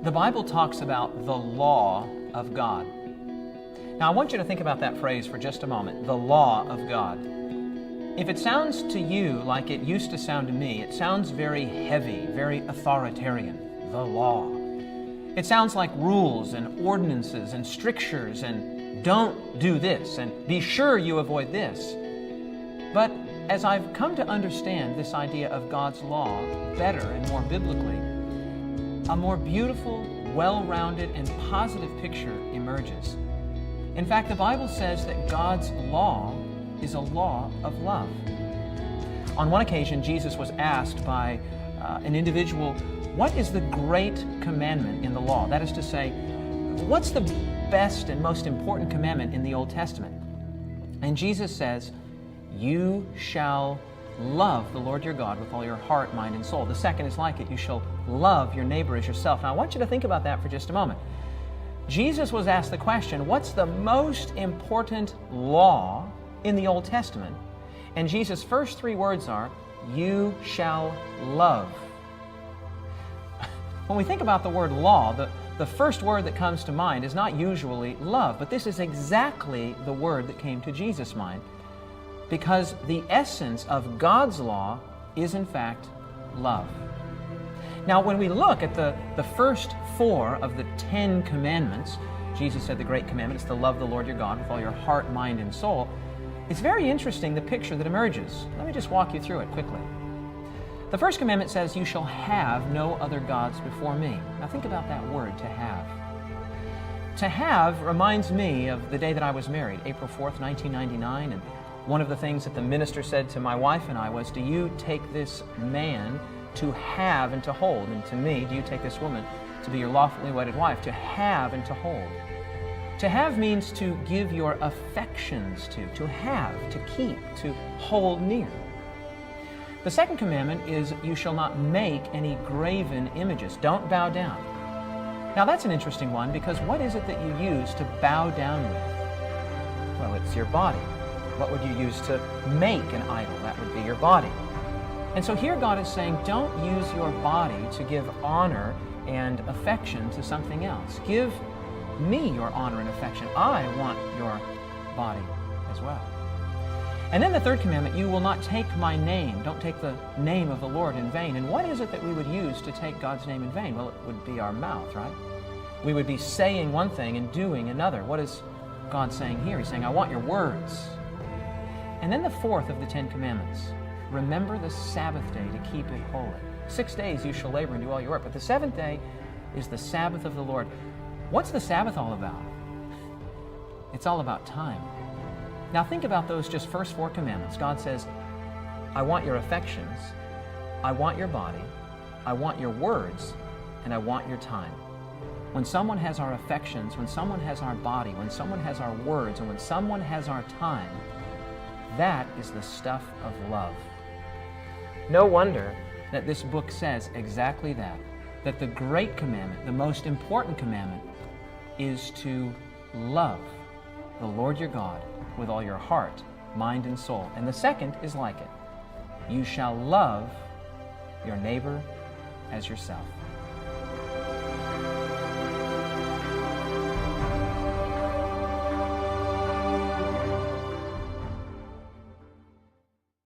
The Bible talks about the law of God. Now I want you to think about that phrase for just a moment, the law of God. If it sounds to you like it used to sound to me, it sounds very heavy, very authoritarian, the law. It sounds like rules and ordinances and strictures and don't do this and be sure you avoid this. But as I've come to understand this idea of God's law better and more biblically, a more beautiful, well-rounded, and positive picture emerges. In fact, the Bible says that God's law is a law of love. On one occasion, Jesus was asked by an individual, what is the great commandment in the law? That is to say, what's the best and most important commandment in the Old Testament? And Jesus says, you shall love the Lord your God with all your heart, mind, and soul. The second is like it. You shall love your neighbor as yourself. Now, I want you to think about that for just a moment. Jesus was asked the question, what's the most important law in the Old Testament? And Jesus' first three words are, you shall love. When we think about the word law, the first word that comes to mind is not usually love, but this is exactly the word that came to Jesus' mind, because the essence of God's law is in fact love. Now, when we look at the first four of the 10 commandments, Jesus said the great commandment is to love the Lord your God with all your heart, mind, and soul. It's very interesting, the picture that emerges. Let me just walk you through it quickly. The first commandment says, you shall have no other gods before me. Now think about that word, to have. To have reminds me of the day that I was married, April 4th, 1999, and one of the things that the minister said to my wife and I was, do you take this man to have and to hold? And to me, do you take this woman to be your lawfully wedded wife? To have and to hold. To have means to give your affections to have, to keep, to hold near. The second commandment is, you shall not make any graven images. Don't bow down. Now that's an interesting one, because what is it that you use to bow down with? Well, it's your body. What would you use to make an idol? That would be your body. And so here God is saying, don't use your body to give honor and affection to something else. Give me your honor and affection. I want your body as well. And then the third commandment, you will not take my name. Don't take the name of the Lord in vain. And what is it that we would use to take God's name in vain? Well, it would be our mouth, right? We would be saying one thing and doing another. What is God saying here? He's saying, I want your words. And then the fourth of the 10 commandments, remember the Sabbath day to keep it holy. 6 days you shall labor and do all your work, but the seventh day is the Sabbath of the Lord. What's the Sabbath all about? It's all about time. Now think about those just first four commandments. God says, I want your affections, I want your body, I want your words, and I want your time. When someone has our affections, when someone has our body, when someone has our words, and when someone has our time, that is the stuff of love. No wonder that this book says exactly that the great commandment, the most important commandment, is to love the Lord your God with all your heart, mind, and soul. And the second is like it. You shall love your neighbor as yourself.